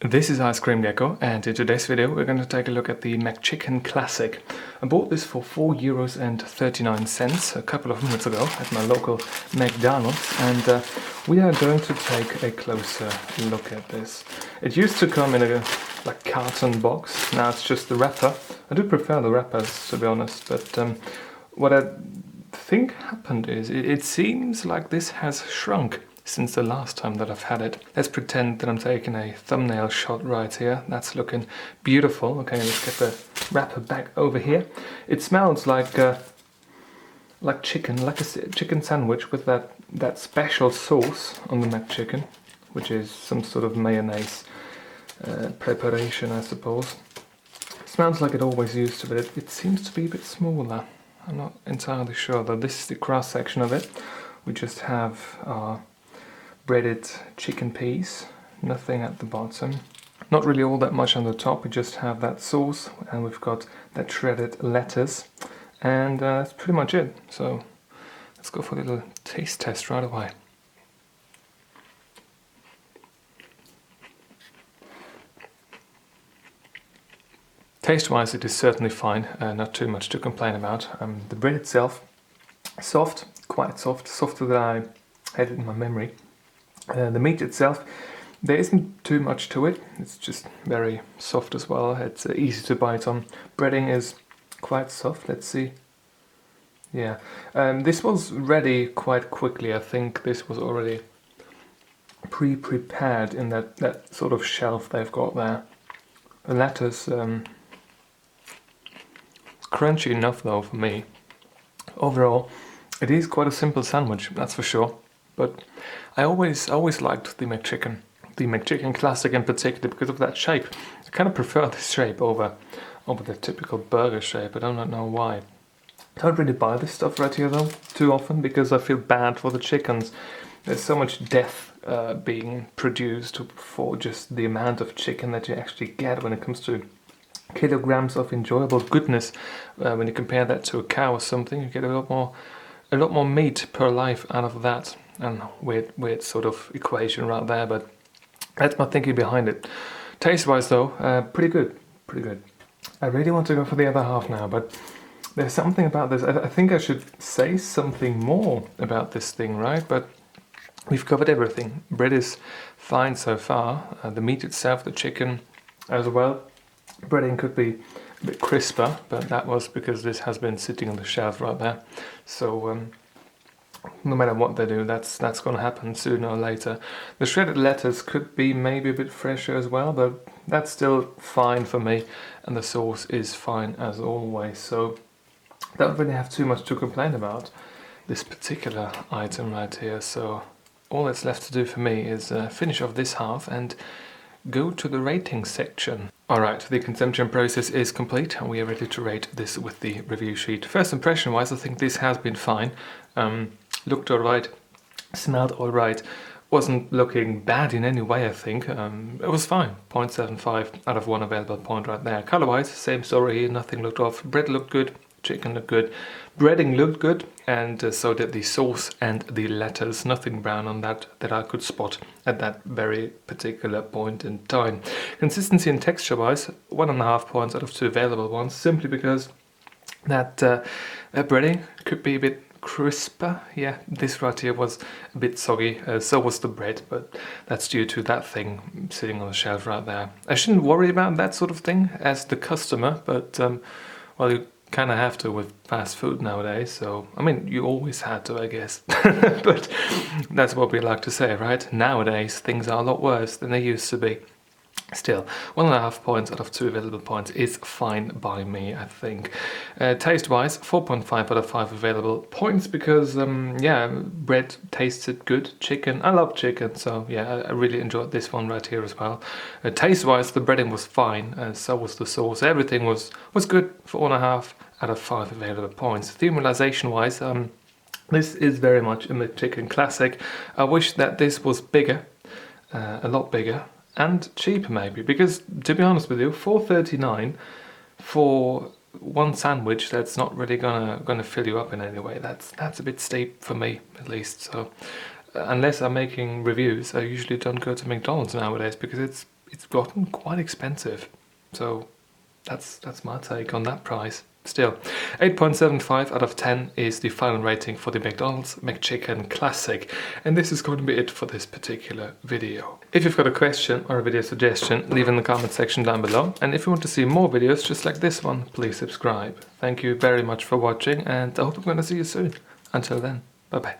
This is Ice Cream Gecko, and in today's video we're going to take a look at the McChicken Classic. I bought this for €4.39 a couple of minutes ago at my local McDonald's, and we are going to take a closer look at this. It used to come in a carton box, now it's just the wrapper. I do prefer the wrappers, to be honest, but what I think happened is it seems like this has shrunk since the last time that I've had it. Let's pretend that I'm taking a thumbnail shot right here. That's looking beautiful. Okay, let's get the wrapper back over here. It smells like chicken, like a chicken sandwich with that special sauce on the McChicken, which is some sort of mayonnaise preparation, I suppose. It smells like it always used to, but it seems to be a bit smaller. I'm not entirely sure though. This is the cross section of it. We just have our breaded chicken piece, nothing at the bottom, not really all that much on the top. We just have that sauce, and we've got that shredded lettuce, and that's pretty much it. So let's go for a little taste test right away. Taste-wise, it is certainly fine, not too much to complain about. The bread itself, soft, quite soft, softer than I had it in my memory. The meat itself, there isn't too much to it, it's just very soft as well. It's easy to bite on. Breading is quite soft, let's see. Yeah, this was ready quite quickly. I think this was already pre-prepared in that sort of shelf they've got there. The lettuce, crunchy enough though for me. Overall, it is quite a simple sandwich, that's for sure. But I always liked the McChicken Classic in particular, because of that shape. I kind of prefer this shape over the typical burger shape. I don't know why. I don't really buy this stuff right here though too often, because I feel bad for the chickens. There's so much death being produced for just the amount of chicken that you actually get when it comes to kilograms of enjoyable goodness. When you compare that to a cow or something, you get a lot more meat per life out of that. And weird sort of equation right there, but that's my thinking behind it. Taste-wise though, pretty good. I really want to go for the other half now, but there's something about this. I think I should say something more about this thing, right? But we've covered everything. Bread is fine so far. The meat itself, the chicken as well. Breading could be a bit crisper, but that was because this has been sitting on the shelf right there. So no matter what they do, that's going to happen sooner or later. The shredded lettuce could be maybe a bit fresher as well, but that's still fine for me, and the sauce is fine as always. So don't really have too much to complain about this particular item right here. So all that's left to do for me is finish off this half and go to the rating section. Alright, the consumption process is complete and we are ready to rate this with the review sheet. First impression wise, I think this has been fine. Looked alright, smelled alright, wasn't looking bad in any way, I think. It was fine, 0.75 out of 1 available point right there. Color wise, same story here, nothing looked off. Bread looked good, chicken looked good, breading looked good, and so did the sauce and the lettuce. Nothing brown on that I could spot at that very particular point in time. Consistency and texture wise, 1.5 points out of 2 available ones, simply because that breading could be a bit crisper. Yeah, this right here was a bit soggy, so was the bread, but that's due to that thing sitting on the shelf right there. I shouldn't worry about that sort of thing as the customer, but well, you kind of have to with fast food nowadays. So I mean, you always had to, I guess. But that's what we like to say, right? Nowadays things are a lot worse than they used to be. Still, 1.5 points out of 2 available points is fine by me, I think. Taste-wise, 4.5 out of 5 available points because, yeah, bread tasted good. Chicken, I love chicken, so yeah, I really enjoyed this one right here as well. Taste-wise, the breading was fine, so was the sauce. Everything was good. 4.5 out of 5 available points. Themelization-wise, this is very much a McChicken Classic. I wish that this was bigger, a lot bigger. And cheaper maybe, because to be honest with you, $4.39 for one sandwich that's not really gonna fill you up in any way. That's a bit steep for me, at least. So unless I'm making reviews, I usually don't go to McDonald's nowadays because it's gotten quite expensive. So that's my take on that price. Still, 8.75 out of 10 is the final rating for the McDonald's McChicken Classic, and this is going to be it for this particular video. If you've got a question or a video suggestion, leave in the comment section down below, and if you want to see more videos just like this one, please subscribe. Thank you very much for watching, and I hope I'm going to see you soon. Until then, bye bye.